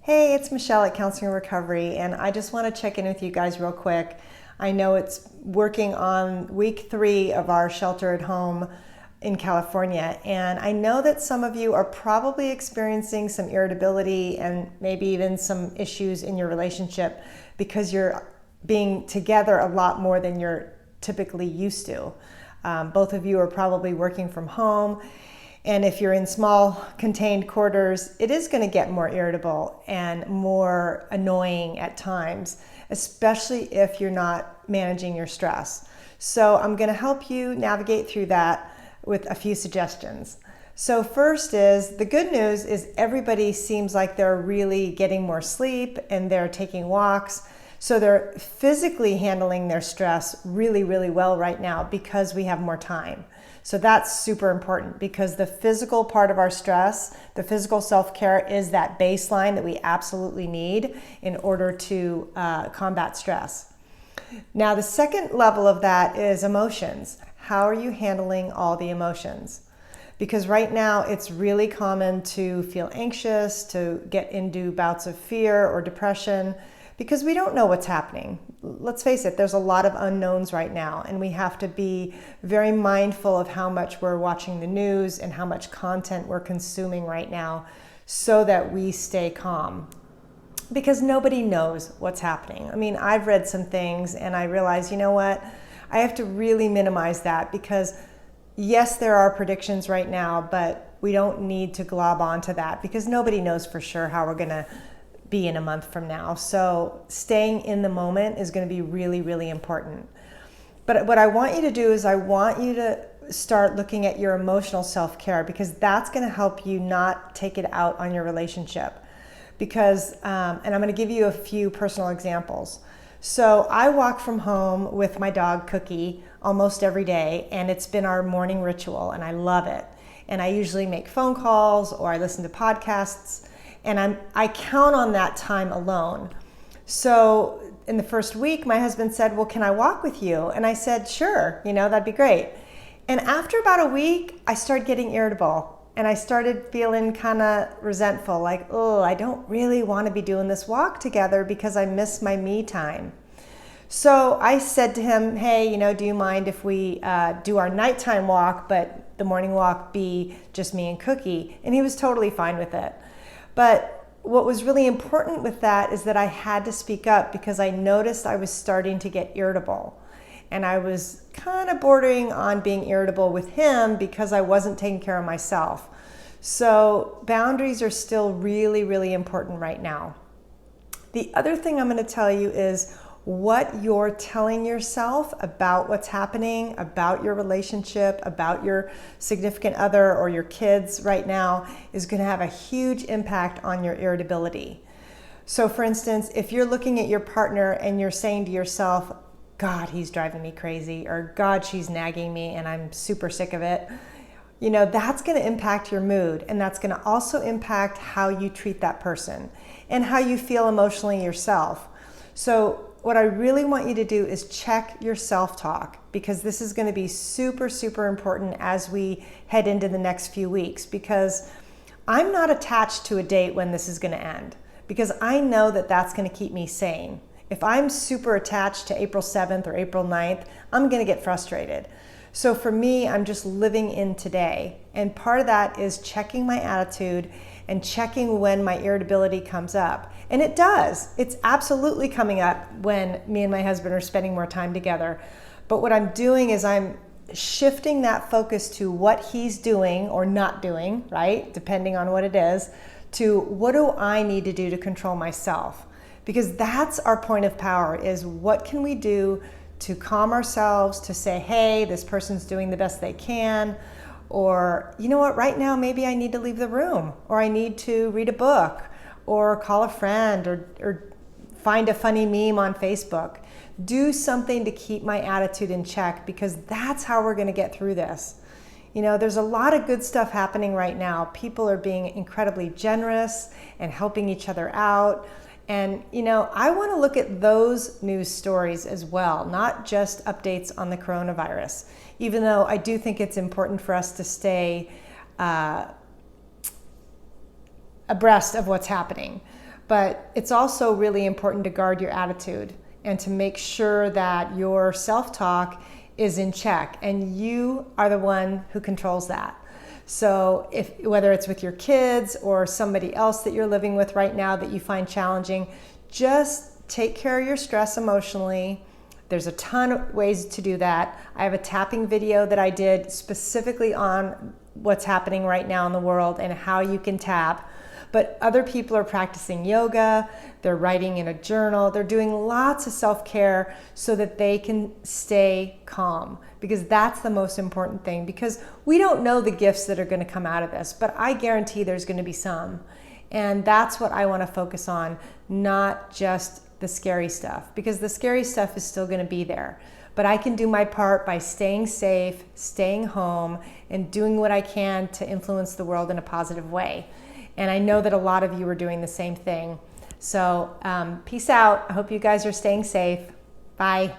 Hey, it's Michelle at Counseling and Recovery, and I just want to check in with you guys real quick. I know it's working on week 3 of our shelter at home in California, and I know that some of you are probably experiencing some irritability and maybe even some issues in your relationship because you're being together a lot more than you're typically used to. Both of you are probably working from home. And if you're in small contained quarters, it is going to get more irritable and more annoying at times, especially if you're not managing your stress. So I'm going to help you navigate through that with a few suggestions. So first is, the good news is everybody seems like they're really getting more sleep and they're taking walks. So they're physically handling their stress really, really well right now because we have more time. So that's super important because the physical part of our stress, the physical self-care, is that baseline that we absolutely need in order to combat stress. Now, the second level of that is emotions. How are you handling all the emotions? Because right now it's really common to feel anxious, to get into bouts of fear or depression, because we don't know what's happening. Let's face it, there's a lot of unknowns right now, and we have to be very mindful of how much we're watching the news and how much content we're consuming right now so that we stay calm. Because nobody knows what's happening. I mean, I've read some things and I realize, you know what? I have to really minimize that because yes, there are predictions right now, but we don't need to glob onto that because nobody knows for sure how we're gonna be in a month from now. So staying in the moment is going to be really, really important. But what I want you to do is I want you to start looking at your emotional self-care because that's going to help you not take it out on your relationship. Because, and I'm going to give you a few personal examples. So I walk from home with my dog Cookie almost every day, and it's been our morning ritual, and I love it. And I usually make phone calls or I listen to podcasts. And I count on that time alone. So in the first week, my husband said, well, can I walk with you? And I said, sure, that'd be great. And after about a week, I started getting irritable and I started feeling kind of resentful, like, oh, I don't really want to be doing this walk together because I miss my me time. So I said to him, hey, do you mind if we do our nighttime walk, but the morning walk be just me and Cookie? And he was totally fine with it. But what was really important with that is that I had to speak up because I noticed I was starting to get irritable. And I was kind of bordering on being irritable with him because I wasn't taking care of myself. So boundaries are still really, really important right now. The other thing I'm going to tell you is what you're telling yourself about what's happening, about your relationship, about your significant other or your kids right now is going to have a huge impact on your irritability. So for instance, if you're looking at your partner and you're saying to yourself, God, he's driving me crazy, or God, she's nagging me and I'm super sick of it, that's going to impact your mood, and that's going to also impact how you treat that person and how you feel emotionally yourself. So what I really want you to do is check your self-talk because this is going to be super, super important as we head into the next few weeks because I'm not attached to a date when this is going to end because I know that that's going to keep me sane. If I'm super attached to April 7th or April 9th, I'm going to get frustrated. So for me, I'm just living in today. And part of that is checking my attitude and checking when my irritability comes up. And it does. It's absolutely coming up when me and my husband are spending more time together. But what I'm doing is I'm shifting that focus to what he's doing or not doing, right? Depending on what it is, to what do I need to do to control myself? Because that's our point of power, is what can we do to calm ourselves, to say, hey, this person's doing the best they can, or you know what, right now maybe I need to leave the room, or I need to read a book, or call a friend, or find a funny meme on Facebook. Do something to keep my attitude in check because that's how we're going to get through this. There's a lot of good stuff happening right now. People are being incredibly generous and helping each other out. And, I want to look at those news stories as well, not just updates on the coronavirus, even though I do think it's important for us to stay abreast of what's happening. But it's also really important to guard your attitude and to make sure that your self-talk is in check, and you are the one who controls that. So whether it's with your kids or somebody else that you're living with right now that you find challenging, just take care of your stress emotionally. There's a ton of ways to do that. I have a tapping video that I did specifically on what's happening right now in the world and how you can tap. But other people are practicing yoga, they're writing in a journal, they're doing lots of self-care so that they can stay calm, because that's the most important thing, because we don't know the gifts that are going to come out of this, but I guarantee there's going to be some. And that's what I want to focus on, not just the scary stuff, because the scary stuff is still going to be there. But I can do my part by staying safe, staying home, and doing what I can to influence the world in a positive way. And I know that a lot of you are doing the same thing. So peace out. I hope you guys are staying safe. Bye.